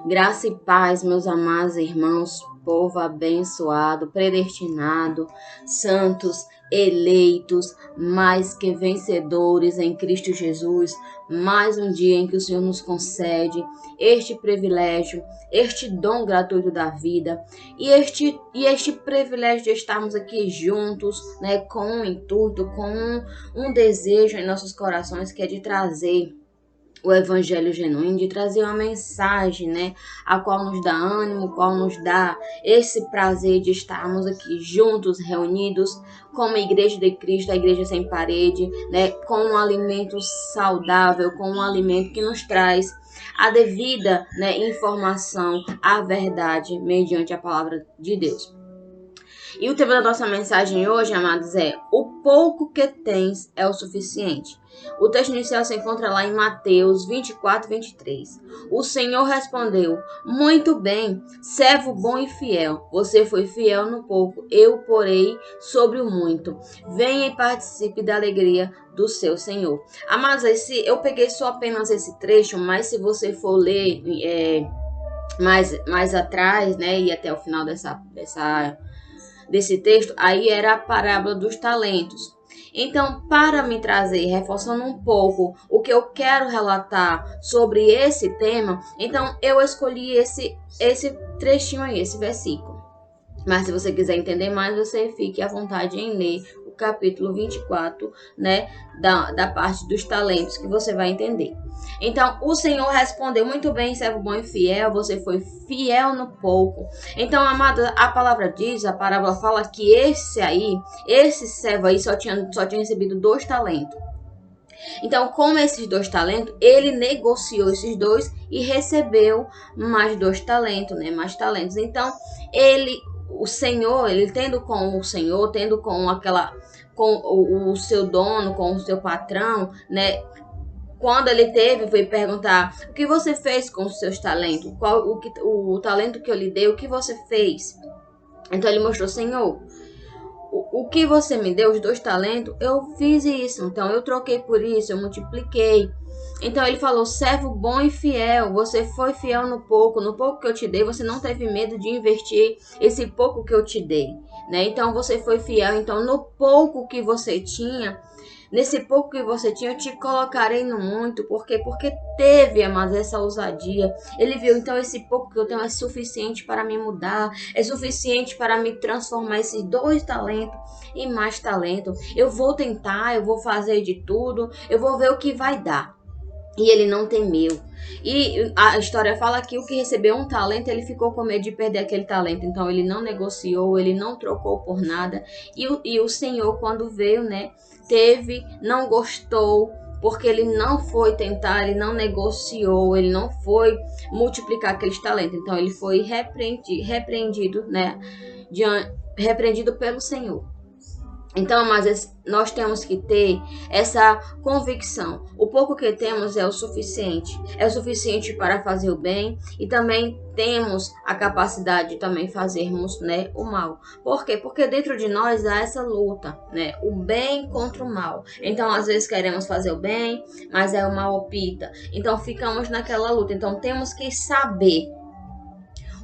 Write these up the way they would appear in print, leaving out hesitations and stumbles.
Graça e paz, meus amados irmãos, povo abençoado, predestinado, santos, eleitos, mais que vencedores em Cristo Jesus. Mais um dia em que o Senhor nos concede este privilégio, este dom gratuito da vida e este privilégio de estarmos aqui juntos, né, com um intuito, com um desejo em nossos corações, que é de trazer o evangelho genuíno, de trazer uma mensagem, né, a qual nos dá ânimo, qual nos dá esse prazer de estarmos aqui juntos, reunidos, como igreja de Cristo, a igreja sem parede, né, com um alimento saudável, com um alimento que nos traz a devida, né, informação, a verdade, mediante a palavra de Deus. E o tema da nossa mensagem hoje, amados, é: o pouco que tens é o suficiente. O texto inicial se encontra lá em Mateus 24, 23. O Senhor respondeu: muito bem, servo bom e fiel. Você foi fiel no pouco, eu porei sobre o muito. Venha e participe da alegria do seu Senhor. Amados, eu peguei só apenas esse trecho, mas se você for ler mais atrás, né, e até o final desse texto, aí era a parábola dos talentos. Então, para me trazer, reforçando um pouco o que eu quero relatar sobre esse tema, então eu escolhi esse trechinho aí, esse versículo. Mas se você quiser entender mais, você fique à vontade em ler o capítulo 24, né, da parte dos talentos, que você vai entender. Então, o Senhor respondeu: muito bem, servo bom e fiel, você foi fiel no pouco. Então, amado, a palavra diz, a parábola fala que esse servo aí só tinha recebido 2 talentos. Então, com esses 2 talentos, ele negociou esses 2 e recebeu mais 2 talentos, né, mais talentos. Então, o Senhor, ele tendo com o Senhor, tendo com o seu dono, com o seu patrão, né? Quando ele foi perguntar: o que você fez com os seus talentos? O talento que eu lhe dei, o que você fez? Então ele mostrou: Senhor, o que você me deu, os 2 talentos, eu fiz isso. Então eu troquei por isso, eu multipliquei. Então ele falou: servo bom e fiel, você foi fiel no pouco que eu te dei, você não teve medo de investir esse pouco que eu te dei, né? Então você foi fiel. Então no pouco que você tinha, nesse pouco que você tinha, eu te colocarei no muito. Por quê? Porque teve, amados, essa ousadia. Ele viu: então esse pouco que eu tenho é suficiente para me mudar, é suficiente para me transformar esses 2 talentos em mais talento. Eu vou tentar, eu vou fazer de tudo, eu vou ver o que vai dar. E ele não temeu. E a história fala que o que recebeu um talento, ele ficou com medo de perder aquele talento. Então ele não negociou, ele não trocou por nada. E o Senhor, quando veio, né, não gostou, porque ele não foi tentar, ele não negociou, ele não foi multiplicar aqueles talentos. Então ele foi repreendido, né, repreendido pelo Senhor. Então, mas nós temos que ter essa convicção: o pouco que temos é o suficiente para fazer o bem, e também temos a capacidade de também fazermos, né, o mal. Por quê? Porque dentro de nós há essa luta, né, o bem contra o mal. Então, às vezes queremos fazer o bem, mas o mal opta. Então, ficamos naquela luta. Então, temos que saber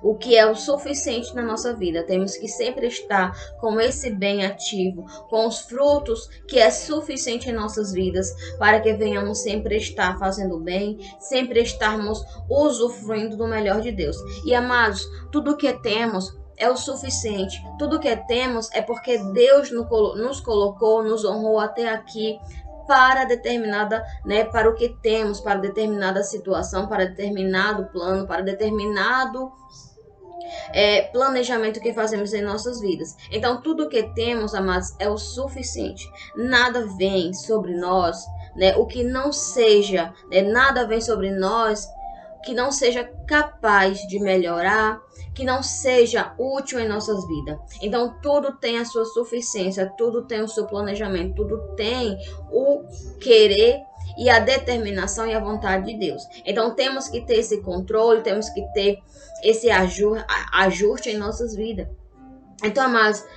o que é o suficiente na nossa vida. Temos que sempre estar com esse bem ativo, com os frutos que é suficiente em nossas vidas, para que venhamos sempre estar fazendo bem, sempre estarmos usufruindo do melhor de Deus. E, amados, tudo que temos é o suficiente. Tudo que temos é porque Deus nos colocou, nos honrou até aqui, para determinada, né, para o que temos, para determinada situação, para determinado plano, para determinado planejamento que fazemos em nossas vidas. Então, tudo que temos, amados, é o suficiente. Nada vem sobre nós, né, o que não seja, né, nada vem sobre nós que não seja capaz de melhorar, que não seja útil em nossas vidas. Então, tudo tem a sua suficiência, tudo tem o seu planejamento, tudo tem o querer e a determinação e a vontade de Deus. Então, temos que ter esse controle, temos que ter esse ajuste em nossas vidas. Então, mas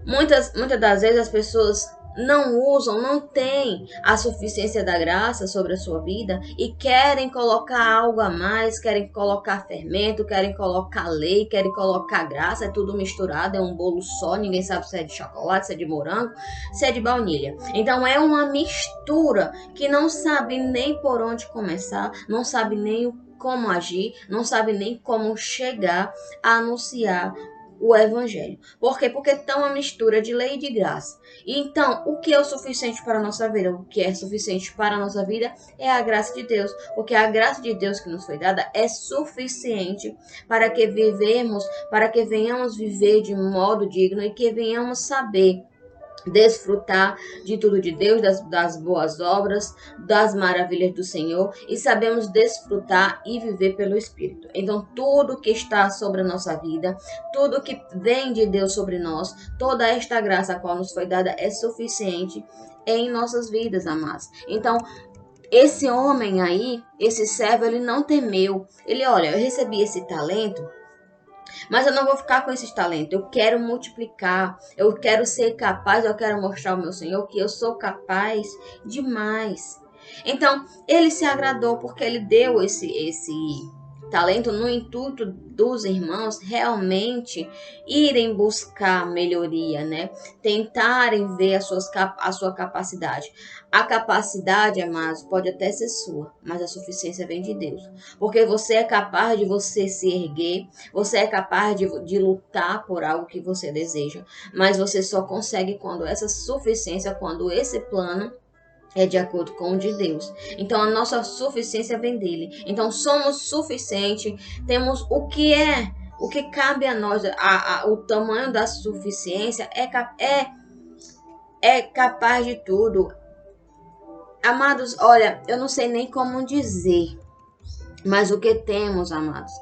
muitas das vezes as pessoas não usam, não têm a suficiência da graça sobre a sua vida e querem colocar algo a mais, querem colocar fermento, querem colocar lei, querem colocar graça, é tudo misturado, é um bolo só, ninguém sabe se é de chocolate, se é de morango, se é de baunilha. Então é uma mistura que não sabe nem por onde começar, não sabe nem como agir, não sabe nem como chegar a anunciar o evangelho. Por quê? Porque está uma mistura de lei e de graça. Então, o que é o suficiente para a nossa vida? O que é suficiente para a nossa vida é a graça de Deus. Porque a graça de Deus que nos foi dada é suficiente para que vivemos, para que venhamos viver de modo digno e que venhamos saber desfrutar de tudo de Deus, das boas obras, das maravilhas do Senhor, e sabemos desfrutar e viver pelo Espírito. Então, tudo que está sobre a nossa vida, tudo que vem de Deus sobre nós, toda esta graça a qual nos foi dada é suficiente em nossas vidas, amados. Então, esse homem aí, esse servo, ele não temeu. Ele, olha, eu recebi esse talento, mas eu não vou ficar com esses talentos. Eu quero multiplicar. Eu quero ser capaz. Eu quero mostrar ao meu Senhor que eu sou capaz de mais. Então, ele se agradou porque ele deu esse talento no intuito dos irmãos realmente irem buscar melhoria, né? Tentarem ver a sua capacidade. A capacidade, amados, pode até ser sua, mas a suficiência vem de Deus. Porque você é capaz de você se erguer, você é capaz de lutar por algo que você deseja, mas você só consegue quando essa suficiência, quando esse plano é de acordo com o de Deus. Então, a nossa suficiência vem dele. Então, somos suficientes, temos o que cabe a nós, o tamanho da suficiência é capaz de tudo. Amados, olha, eu não sei nem como dizer, mas o que temos, amados,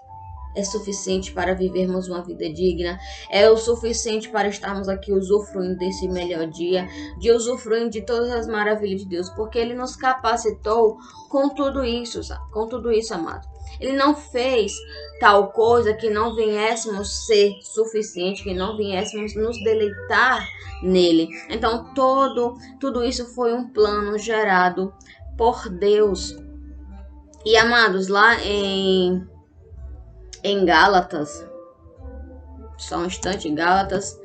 é suficiente para vivermos uma vida digna, é o suficiente para estarmos aqui usufruindo desse melhor dia, de usufruindo de todas as maravilhas de Deus, porque Ele nos capacitou com tudo isso, amado. Ele não fez tal coisa que não viéssemos ser suficiente, que não viéssemos nos deleitar nele. Então, tudo isso foi um plano gerado por Deus. E, amados, lá em Gálatas, só um instante, Gálatas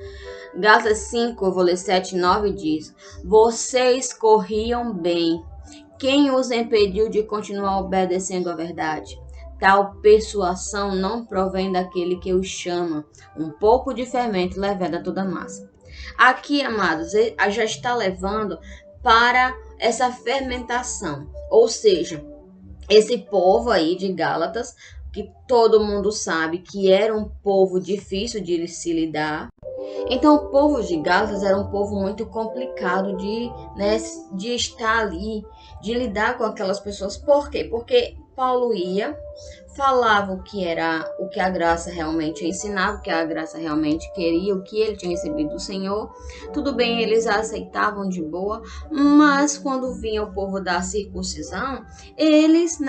5, eu vou ler 7, 9, diz: vocês corriam bem, quem os impediu de continuar obedecendo à verdade? Tal persuasão não provém daquele que os chama. Um pouco de fermento leveda toda a massa. Aqui, amados, já está levando para essa fermentação, ou seja, esse povo aí de Gálatas, que todo mundo sabe que era um povo difícil de se lidar. Então, o povo de Gálatas era um povo muito complicado de estar ali, de lidar com aquelas pessoas. Por quê? Porque Paulo falava o que a graça realmente ensinava, o que a graça realmente queria, o que ele tinha recebido do Senhor. Tudo bem, eles aceitavam de boa, mas quando vinha o povo da circuncisão, eles,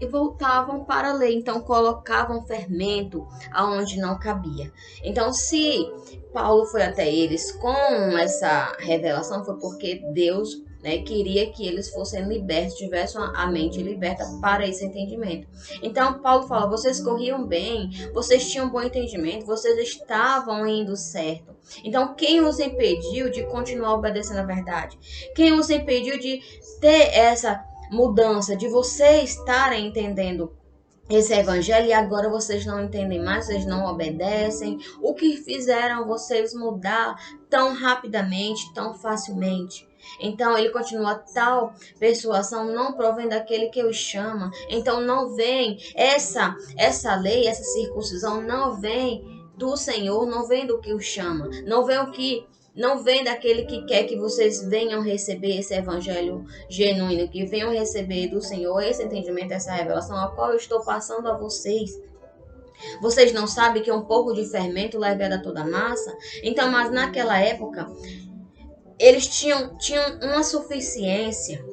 voltavam para a lei, então colocavam fermento aonde não cabia. Então, se Paulo foi até eles com essa revelação, foi porque Deus queria que eles fossem libertos, tivessem a mente liberta para esse entendimento. Então, Paulo fala, vocês corriam bem, vocês tinham bom entendimento, vocês estavam indo certo. Então, quem os impediu de continuar obedecendo a verdade? Quem os impediu de ter essa mudança, de vocês estarem entendendo esse evangelho e agora vocês não entendem mais, vocês não obedecem? O que fizeram vocês mudar tão rapidamente, tão facilmente? Então, ele continua, tal persuasão não provém daquele que os chama. Então, não vem essa lei, essa circuncisão, não vem do Senhor, não vem do que os chama. Não vem daquele que quer que vocês venham receber esse evangelho genuíno, que venham receber do Senhor esse entendimento, essa revelação, a qual eu estou passando a vocês. Vocês não sabem que um pouco de fermento leveda toda a massa? Então, mas naquela época, eles tinham uma suficiência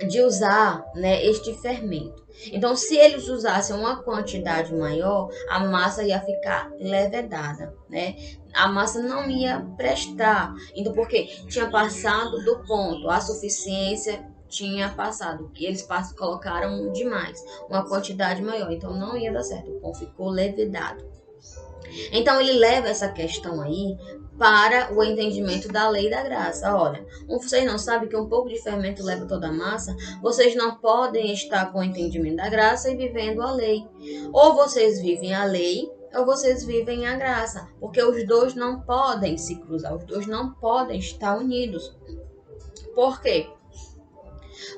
de usar este fermento. Então, se eles usassem uma quantidade maior, a massa ia ficar levedada, né? A massa não ia prestar. Então, porque tinha passado do ponto, a suficiência tinha passado, que eles colocaram demais, uma quantidade maior, então não ia dar certo, o pão ficou levedado. Então ele leva essa questão aí para o entendimento da lei da graça. Olha, vocês não sabem que um pouco de fermento leva toda a massa? Vocês não podem estar com o entendimento da graça e vivendo a lei. Ou vocês vivem a lei, ou vocês vivem a graça, porque os dois não podem se cruzar, os dois não podem estar unidos. Por quê?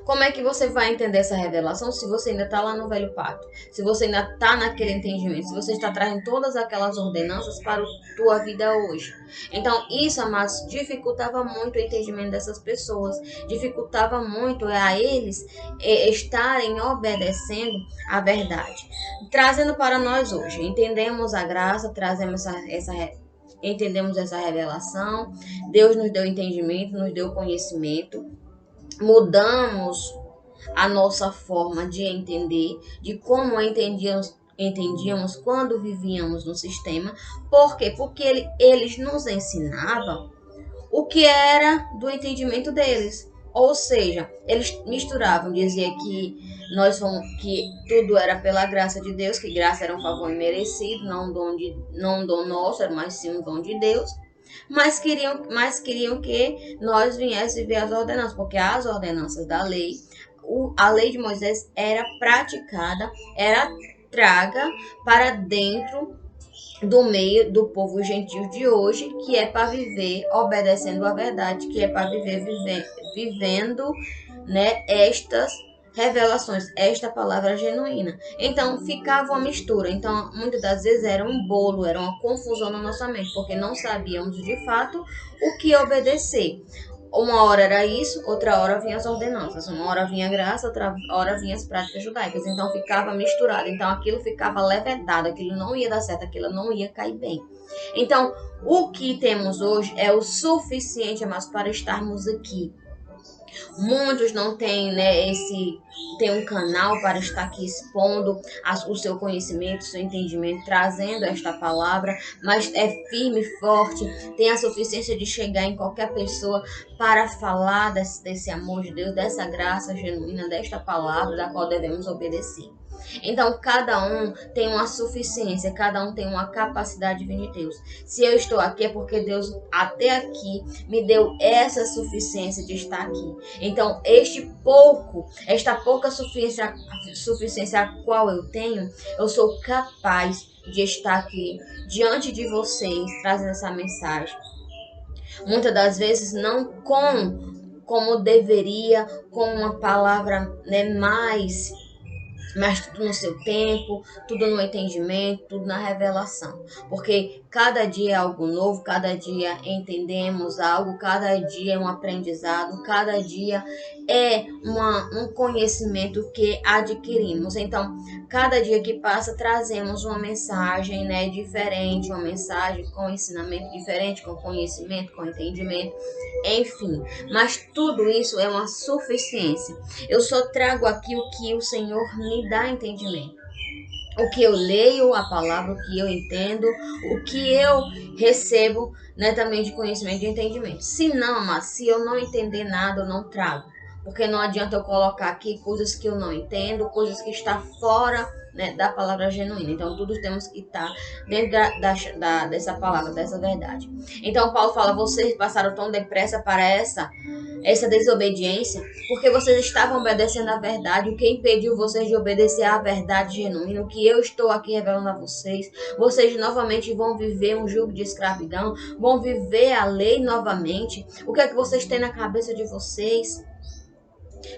Como é que você vai entender essa revelação se você ainda está lá no velho pacto? Se você ainda está naquele entendimento? Se você está trazendo todas aquelas ordenanças para a tua vida hoje? Então, isso, amados, dificultava muito o entendimento dessas pessoas. Dificultava muito a eles estarem obedecendo a verdade. Trazendo para nós hoje, entendemos a graça, trazemos entendemos essa revelação. Deus nos deu entendimento, nos deu conhecimento. Mudamos a nossa forma de entender, de como entendíamos quando vivíamos no sistema. Por quê? Porque eles nos ensinavam o que era do entendimento deles. Ou seja, eles misturavam, dizia que que tudo era pela graça de Deus, que graça era um favor imerecido, não um dom nosso, mas sim um dom de Deus. Mas queriam que nós viéssemos ver as ordenanças, porque as ordenanças da lei, a lei de Moisés era praticada, era traga para dentro do meio do povo gentil de hoje, que é para viver obedecendo a verdade, que é para viver vivendo, né, estas revelações, esta palavra genuína. Então ficava uma mistura. Então muitas das vezes era um bolo, era uma confusão na nossa mente, porque não sabíamos de fato o que obedecer. Uma hora era isso, outra hora vinha as ordenanças, uma hora vinha a graça, outra hora vinha as práticas judaicas. Então ficava misturado, então aquilo ficava levedado, aquilo não ia dar certo, aquilo não ia cair bem. Então o que temos hoje é o suficiente, mas para estarmos aqui. Muitos não têm, né, tem um canal para estar aqui expondo o seu conhecimento, o seu entendimento, trazendo esta palavra, mas é firme, forte, tem a suficiência de chegar em qualquer pessoa para falar desse amor de Deus, dessa graça genuína, desta palavra da qual devemos obedecer. Então, cada um tem uma suficiência, cada um tem uma capacidade divina de Deus. Se eu estou aqui é porque Deus até aqui me deu essa suficiência de estar aqui. Então, esta pouca suficiência a qual eu tenho, eu sou capaz de estar aqui diante de vocês, trazendo essa mensagem. Muitas das vezes não como deveria, com uma palavra, né, mas tudo no seu tempo, tudo no entendimento, tudo na revelação. Porque cada dia é algo novo, cada dia entendemos algo, cada dia é um aprendizado, cada dia é um conhecimento que adquirimos. Então, cada dia que passa, trazemos uma mensagem, né, diferente, uma mensagem com ensinamento diferente, com conhecimento, com entendimento, enfim. Mas tudo isso é uma suficiência. Eu só trago aqui o que o Senhor me dá entendimento. O que eu leio, a palavra, o que eu entendo, o que eu recebo, né, também de conhecimento, de entendimento. Se não, mas se eu não entender nada, eu não trago. Porque não adianta eu colocar aqui coisas que eu não entendo, coisas que estão fora, né, da palavra genuína. Então, tudo temos que estar dentro dessa palavra, dessa verdade. Então, Paulo fala, vocês passaram tão depressa para essa desobediência, porque vocês estavam obedecendo a verdade. O que impediu vocês de obedecer à verdade genuína, o que eu estou aqui revelando a vocês, vocês novamente vão viver um jugo de escravidão, vão viver a lei novamente. O que é que vocês têm na cabeça de vocês?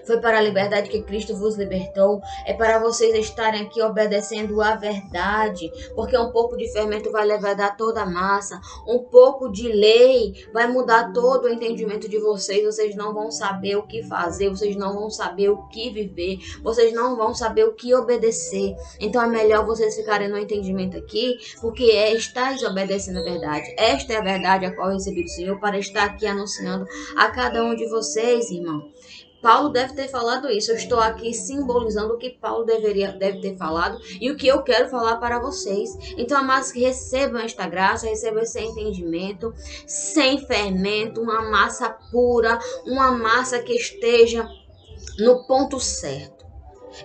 Foi para a liberdade que Cristo vos libertou. É para vocês estarem aqui obedecendo a verdade. Porque um pouco de fermento vai levedar toda a massa. Um pouco de lei vai mudar todo o entendimento de vocês. Vocês não vão saber o que fazer. Vocês não vão saber o que viver. Vocês não vão saber o que obedecer. Então é melhor vocês ficarem no entendimento aqui. Porque estáis obedecendo a verdade. Esta é a verdade a qual eu recebi do Senhor para estar aqui anunciando a cada um de vocês, irmão. Paulo deve ter falado isso. Eu estou aqui simbolizando o que Paulo deve ter falado e o que eu quero falar para vocês. Então, amados, que recebam esta graça, recebam esse entendimento, sem fermento, uma massa pura, uma massa que esteja no ponto certo.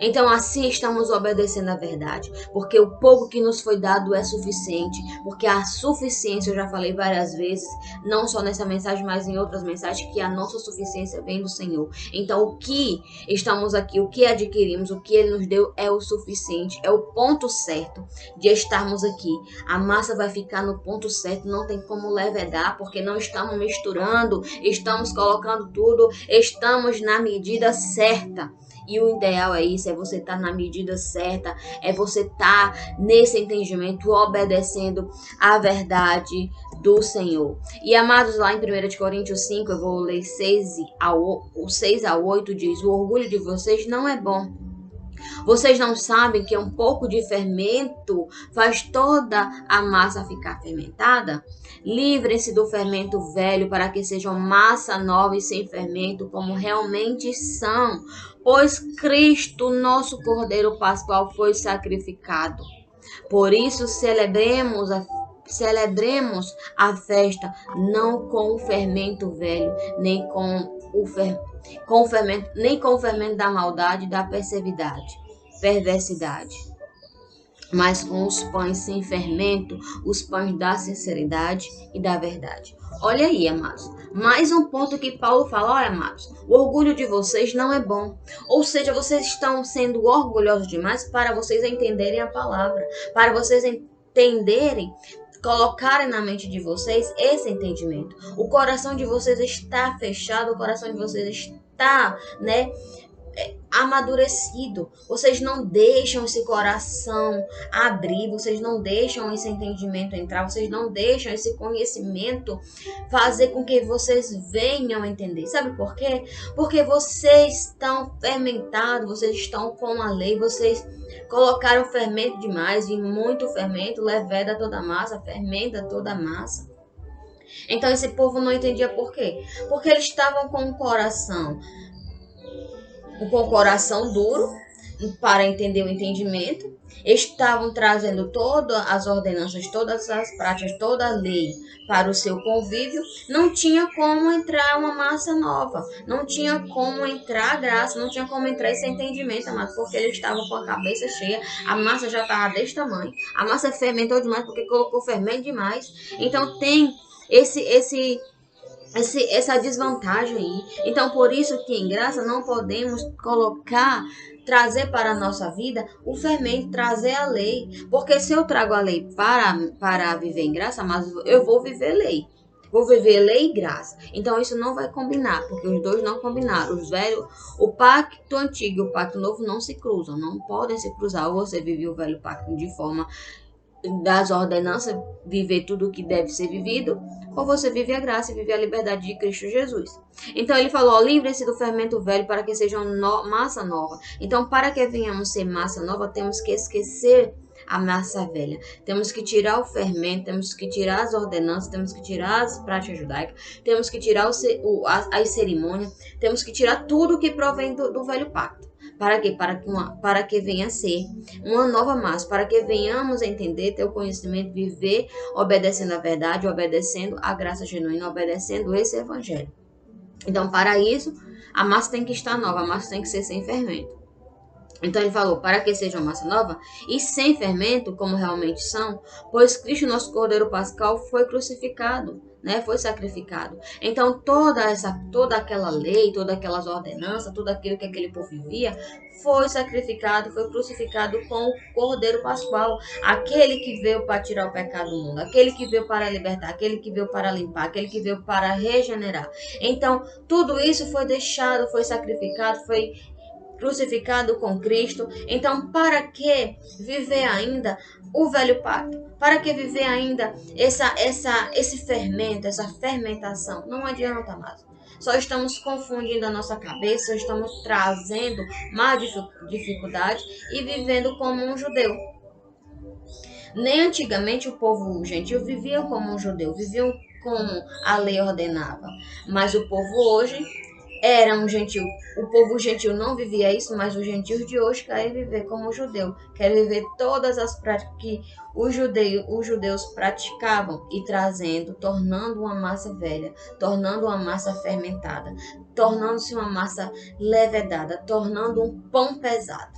Então, assim estamos obedecendo a verdade, porque o pouco que nos foi dado é suficiente, porque a suficiência, eu já falei várias vezes, não só nessa mensagem, mas em outras mensagens, que a nossa suficiência vem do Senhor. Então, o que estamos aqui, o que adquirimos, o que Ele nos deu é o suficiente, é o ponto certo de estarmos aqui. A massa vai ficar no ponto certo, não tem como levedar, porque não estamos misturando, estamos colocando tudo, estamos na medida certa. E o ideal é isso, é você estar na medida certa, é você estar nesse entendimento, obedecendo a verdade do Senhor. E amados, lá em 1 Coríntios 5, eu vou ler 6 ao 8, diz: o orgulho de vocês não é bom. Vocês não sabem que um pouco de fermento faz toda a massa ficar fermentada? Livrem-se do fermento velho para que sejam massa nova e sem fermento, como realmente são. Pois Cristo, nosso Cordeiro Pascual, foi sacrificado. Por isso, celebremos a festa, não com o fermento velho, nem com o fermento da maldade e da perversidade, mas com os pães sem fermento, os pães da sinceridade e da verdade. Olha aí, amados, mais um ponto que Paulo fala: olha, amados, o orgulho de vocês não é bom. Ou seja, vocês estão sendo orgulhosos demais para vocês entenderem a palavra, para vocês entenderem, colocarem na mente de vocês esse entendimento. O coração de vocês está fechado, o coração de vocês está, amadurecido. Vocês não deixam esse coração abrir, vocês não deixam esse entendimento entrar, vocês não deixam esse conhecimento fazer com que vocês venham a entender. Sabe por quê? Porque vocês estão fermentados, vocês estão com a lei, vocês colocaram fermento demais, e muito fermento leveda toda a massa, fermenta toda a massa. Então esse povo não entendia por quê? Porque eles estavam com o coração duro para entender o entendimento, estavam trazendo todas as ordenanças, todas as práticas, toda a lei para o seu convívio. Não tinha como entrar uma massa nova, não tinha como entrar graça, não tinha como entrar esse entendimento, amado, porque eles estavam com a cabeça cheia, a massa já estava desse tamanho, a massa fermentou demais porque colocou fermento demais. Então tem essa desvantagem aí. Então, por isso que em graça não podemos trazer para a nossa vida o fermento, trazer a lei. Porque se eu trago a lei para viver em graça, mas eu vou viver lei. Vou viver lei e graça. Então, isso não vai combinar, porque os dois não combinaram. O pacto antigo e o pacto novo não se cruzam, não podem se cruzar. Ou você vive o velho pacto de forma das ordenanças, viver tudo o que deve ser vivido, ou você vive a graça e vive a liberdade de Cristo Jesus. Então ele falou: livrem-se do fermento velho para que sejam massa nova. Então, para que venhamos ser massa nova, temos que esquecer a massa velha. Temos que tirar o fermento, temos que tirar as ordenanças, temos que tirar as práticas judaicas, temos que tirar as cerimônias, temos que tirar tudo que provém do velho pacto. Para quê? Para que venha a ser uma nova massa, para que venhamos a entender, ter o conhecimento, viver obedecendo a verdade, obedecendo a graça genuína, obedecendo esse evangelho. Então, para isso, a massa tem que estar nova, a massa tem que ser sem fermento. Então ele falou: para que seja uma massa nova e sem fermento, como realmente são, pois Cristo, nosso Cordeiro Pascual, foi crucificado, foi sacrificado. Então toda aquela lei, todas aquelas ordenanças, tudo aquilo que aquele povo vivia, foi sacrificado, foi crucificado com o Cordeiro Pascual, aquele que veio para tirar o pecado do mundo, aquele que veio para libertar, aquele que veio para limpar, aquele que veio para regenerar. Então tudo isso foi deixado, foi sacrificado, foi crucificado com Cristo. Então, para que viver ainda o velho pacto? Para que viver ainda esse fermento, essa fermentação? Não adianta mais. Só estamos confundindo a nossa cabeça, estamos trazendo mais dificuldade e vivendo como um judeu. Nem antigamente o povo gentil vivia como um judeu, viviam como a lei ordenava. Mas o povo hoje era um gentil. O povo gentil não vivia isso, mas os gentios de hoje querem viver como o judeu. Querem viver todas as práticas que os judeus praticavam e trazendo, tornando uma massa velha, tornando uma massa fermentada, tornando-se uma massa levedada, tornando um pão pesado.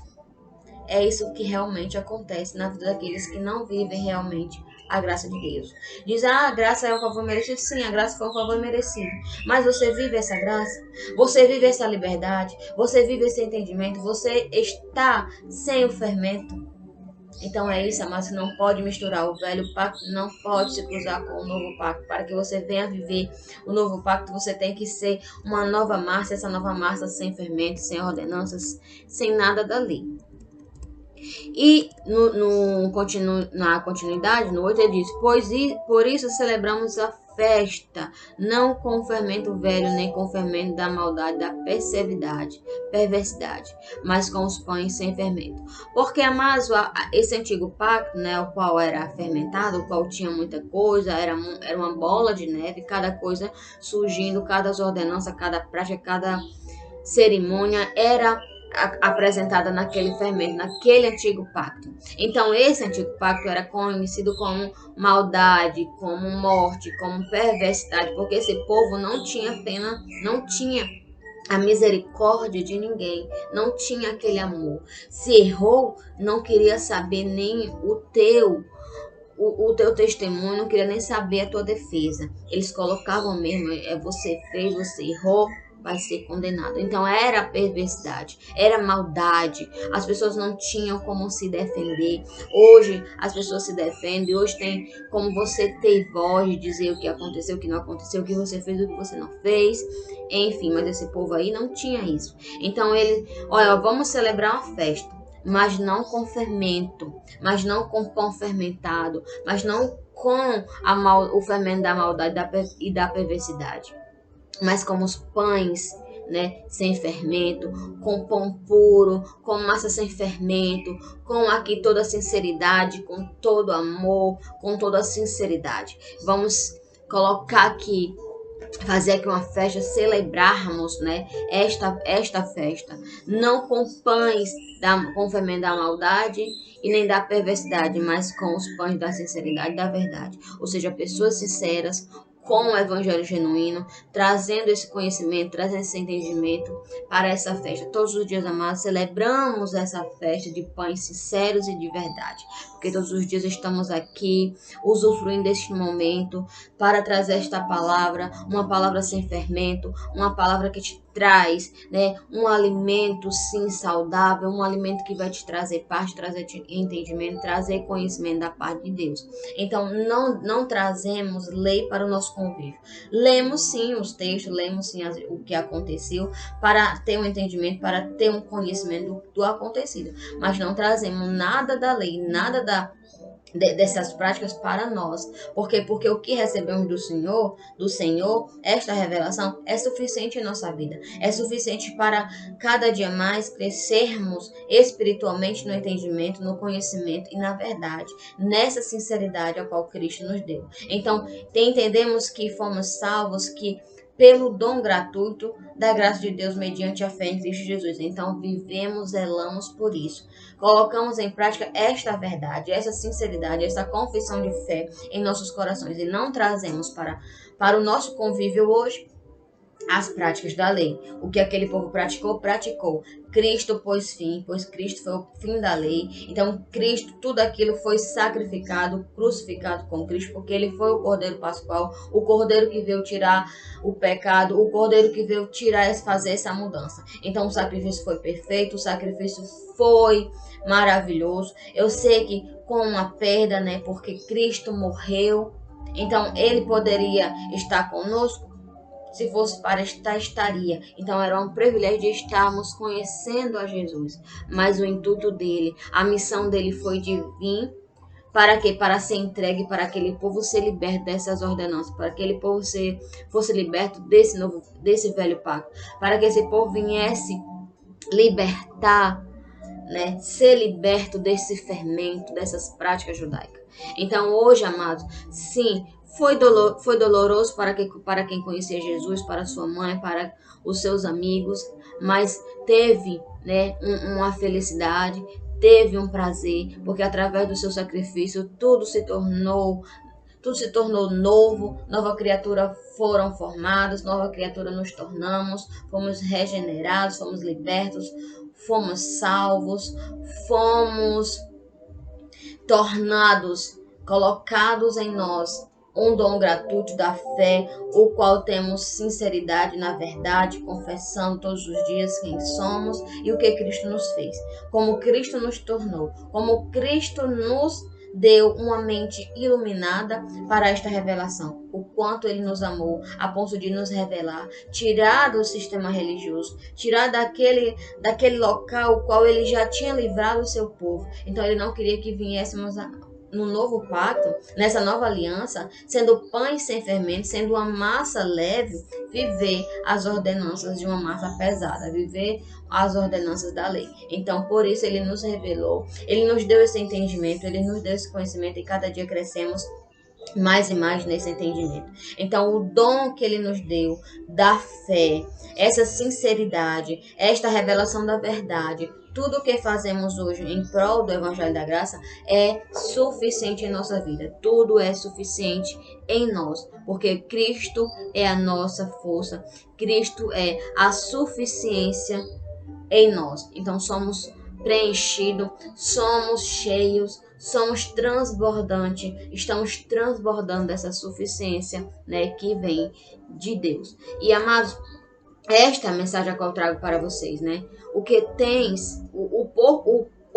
É isso que realmente acontece na vida daqueles que não vivem realmente a graça de Deus. Diz, a graça é um favor merecido. Sim, a graça foi um favor merecido. Mas você vive essa graça? Você vive essa liberdade? Você vive esse entendimento? Você está sem o fermento? Então é isso, mas você não pode misturar o velho pacto, não pode se cruzar com o novo pacto. Para que você venha viver o novo pacto, você tem que ser uma nova massa, essa nova massa sem fermento, sem ordenanças, sem nada dali. E na continuidade, no 8, ele diz: por isso celebramos a festa, não com o fermento velho, nem com o fermento da maldade, da perversidade, mas com os pães sem fermento. Porque, amados, esse antigo pacto, né, o qual era fermentado, o qual tinha muita coisa, era uma bola de neve, cada coisa surgindo, cada ordenança, cada prática, cada cerimônia era apresentada naquele fermento, naquele antigo pacto. Então, esse antigo pacto era conhecido como maldade, como morte, como perversidade, porque esse povo não tinha pena, não tinha a misericórdia de ninguém, não tinha aquele amor. Se errou, não queria saber nem o teu testemunho, não queria nem saber a tua defesa. Eles colocavam mesmo, você fez, você errou, vai ser condenado. Então era perversidade, era maldade. As pessoas não tinham como se defender. Hoje as pessoas se defendem. Hoje tem como você ter voz de dizer o que aconteceu, o que não aconteceu, o que você fez, o que você não fez. Enfim, mas esse povo aí não tinha isso. Então olha, vamos celebrar uma festa, mas não com fermento, mas não com pão fermentado, mas não com o fermento da maldade e da perversidade, mas como os pães, né, sem fermento, com pão puro, com massa sem fermento, com aqui toda a sinceridade, com todo amor, com toda a sinceridade. Vamos colocar aqui, fazer aqui uma festa, celebrarmos, né, esta festa, não com pães com fermento da maldade e nem da perversidade, mas com os pães da sinceridade e da verdade. Ou seja, pessoas sinceras, com o evangelho genuíno, trazendo esse conhecimento, trazendo esse entendimento para essa festa. Todos os dias, amados, celebramos essa festa de pães sinceros e de verdade, porque todos os dias estamos aqui usufruindo deste momento para trazer esta palavra, uma palavra sem fermento, uma palavra que te traz, né, um alimento sim saudável, um alimento que vai te trazer paz, trazer entendimento, trazer conhecimento da parte de Deus. Então não trazemos lei para o nosso convívio. Lemos sim os textos, lemos sim o que aconteceu para ter um entendimento, para ter um conhecimento do acontecido, mas não trazemos nada da lei, nada dessas práticas para nós. Porque o que recebemos do Senhor, esta revelação é suficiente em nossa vida. É suficiente para cada dia mais crescermos espiritualmente no entendimento, no conhecimento e na verdade, nessa sinceridade a qual Cristo nos deu. Então, entendemos que fomos salvos, que pelo dom gratuito da graça de Deus mediante a fé em Cristo Jesus. Então, vivemos, zelamos por isso. Colocamos em prática esta verdade, essa sinceridade, essa confissão de fé em nossos corações e não trazemos para o nosso convívio hoje as práticas da lei. O que aquele povo praticou. Cristo pôs fim, pois Cristo foi o fim da lei. Então, Cristo, tudo aquilo foi sacrificado, crucificado com Cristo, porque ele foi o Cordeiro Pascual, o Cordeiro que veio tirar o pecado, o Cordeiro que veio fazer essa mudança. Então, o sacrifício foi perfeito, o sacrifício foi maravilhoso. Eu sei que com uma perda, né, porque Cristo morreu, então ele poderia estar conosco. Se fosse para estar, estaria. Então era um privilégio de estarmos conhecendo a Jesus. Mas o intuito dele, a missão dele foi de vir para quê? Para ser entregue, para aquele povo ser liberto dessas ordenanças, para que aquele povo fosse liberto desse velho pacto, para que esse povo viesse libertar, né, ser liberto desse fermento, dessas práticas judaicas. Então hoje, amados, sim, Foi doloroso para quem conhecia Jesus, para sua mãe, para os seus amigos, mas teve, né, uma felicidade, teve um prazer, porque através do seu sacrifício tudo se tornou novo, nova criatura foram formadas, nova criatura nos tornamos, fomos regenerados, fomos libertos, fomos salvos, fomos tornados, colocados em nós um dom gratuito da fé, o qual temos sinceridade na verdade, confessando todos os dias quem somos e o que Cristo nos fez, como Cristo nos tornou, como Cristo nos deu uma mente iluminada para esta revelação, o quanto ele nos amou, a ponto de nos revelar, tirar do sistema religioso, tirar daquele local o qual ele já tinha livrado o seu povo. Então ele não queria que viéssemos no novo pacto, nessa nova aliança, sendo pães sem fermento, sendo uma massa leve, viver as ordenanças de uma massa pesada, viver as ordenanças da lei. Então, por isso ele nos revelou, ele nos deu esse entendimento, ele nos deu esse conhecimento e cada dia crescemos mais e mais nesse entendimento. Então, o dom que ele nos deu da fé, essa sinceridade, esta revelação da verdade, tudo o que fazemos hoje em prol do Evangelho da Graça é suficiente em nossa vida. Tudo é suficiente em nós, porque Cristo é a nossa força, Cristo é a suficiência em nós. Então somos preenchidos, somos cheios, somos transbordantes, estamos transbordando dessa suficiência, né, que vem de Deus. E amados, esta é a mensagem que eu trago para vocês, né? O que tens, o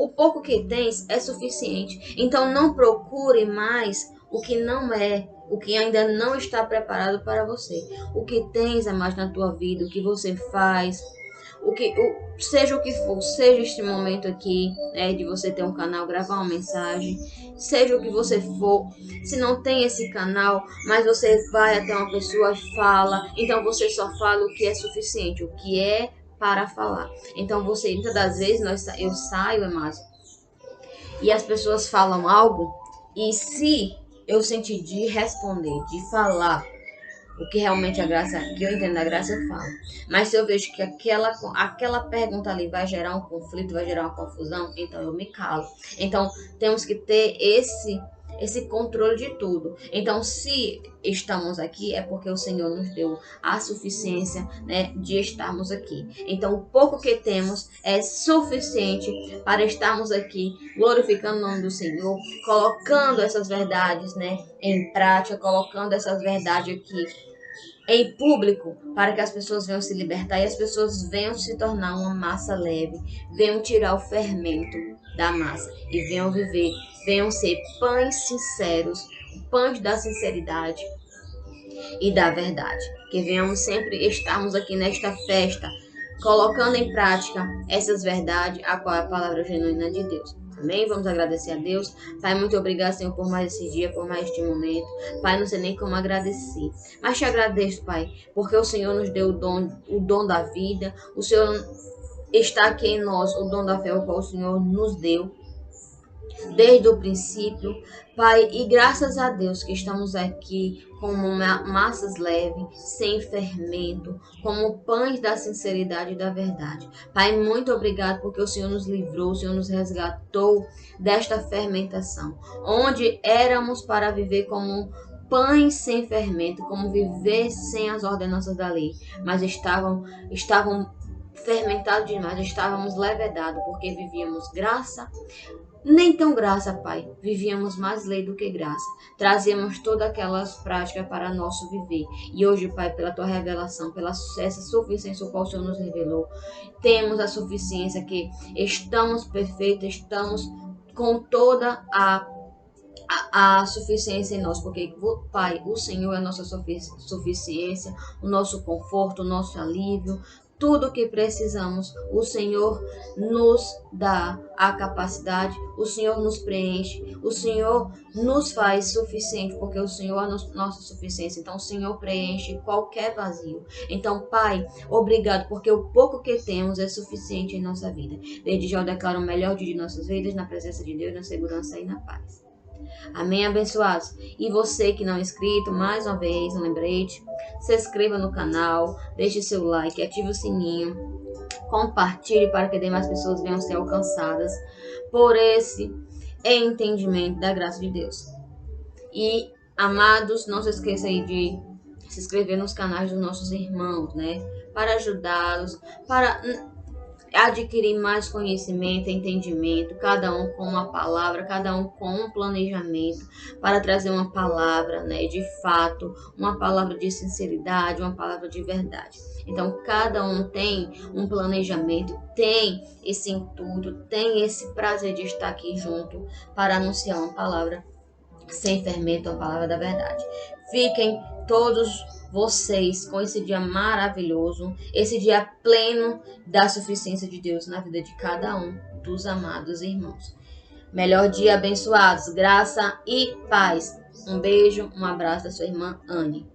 pouco que tens é suficiente. Então não procure mais o que não é, o que ainda não está preparado para você. O que tens é mais na tua vida, o que você faz, seja o que for, seja este momento aqui, né, de você ter um canal, gravar uma mensagem, seja o que você for, se não tem esse canal, mas você vai até uma pessoa e fala, então você só fala o que é suficiente, o que é para falar. Então você, muitas das vezes, eu saio, Emácio, e as pessoas falam algo, e se eu sentir de responder, de falar, o que realmente a graça, que eu entendo da graça, eu falo. Mas se eu vejo que aquela pergunta ali vai gerar um conflito, vai gerar uma confusão, então eu me calo. Então temos que ter esse controle de tudo. Então, se estamos aqui, é porque o Senhor nos deu a suficiência, né, de estarmos aqui. Então, o pouco que temos é suficiente para estarmos aqui, glorificando o nome do Senhor, colocando essas verdades, né, em prática, colocando essas verdades aqui em público, para que as pessoas venham se libertar e as pessoas venham se tornar uma massa leve, venham tirar o fermento da massa e venham viver, venham ser pães sinceros, pães da sinceridade e da verdade. Que venhamos sempre estarmos aqui nesta festa, colocando em prática essas verdades, a qual é a palavra genuína de Deus. Amém? Vamos agradecer a Deus. Pai, muito obrigado, Senhor, por mais esse dia, por mais este momento. Pai, não sei nem como agradecer. Mas te agradeço, Pai, porque o Senhor nos deu o dom da vida. O Senhor está aqui em nós, o dom da fé, o qual o Senhor nos deu desde o princípio, Pai, e graças a Deus que estamos aqui como massas leves, sem fermento, como pães da sinceridade e da verdade. Pai, muito obrigado porque o Senhor nos livrou, o Senhor nos resgatou desta fermentação, onde éramos para viver como pães sem fermento, como viver sem as ordenanças da lei, mas estavam fermentados demais, estávamos levedados, porque vivíamos graça, nem tão graça, Pai. Vivíamos mais lei do que graça. Trazíamos todas aquelas práticas para nosso viver. E hoje, Pai, pela Tua revelação, pela essa suficiência o qual o Senhor nos revelou, temos a suficiência que estamos perfeitos, estamos com toda a suficiência em nós, porque, Pai, o Senhor é a nossa suficiência, o nosso conforto, o nosso alívio, tudo o que precisamos, o Senhor nos dá a capacidade, o Senhor nos preenche, o Senhor nos faz suficiente, porque o Senhor é nossa suficiência. Então, o Senhor preenche qualquer vazio. Então, Pai, obrigado, porque o pouco que temos é suficiente em nossa vida. Desde já eu declaro o melhor dia de nossas vidas, na presença de Deus, na segurança e na paz. Amém, abençoados? E você que não é inscrito, mais uma vez, um lembrete, se inscreva no canal, deixe seu like, ative o sininho, compartilhe para que demais pessoas venham ser alcançadas por esse entendimento da graça de Deus. E, amados, não se esqueça aí de se inscrever nos canais dos nossos irmãos, né? Para ajudá-los, para adquirir mais conhecimento, entendimento, cada um com uma palavra, cada um com um planejamento, para trazer uma palavra, né, de fato, uma palavra de sinceridade, uma palavra de verdade. Então, cada um tem um planejamento, tem esse intuito, tem esse prazer de estar aqui junto para anunciar uma palavra sem fermento, uma palavra da verdade. Fiquem todos vocês com esse dia maravilhoso, esse dia pleno da suficiência de Deus na vida de cada um dos amados irmãos. Melhor dia, abençoados, graça e paz. Um beijo, um abraço da sua irmã Anne.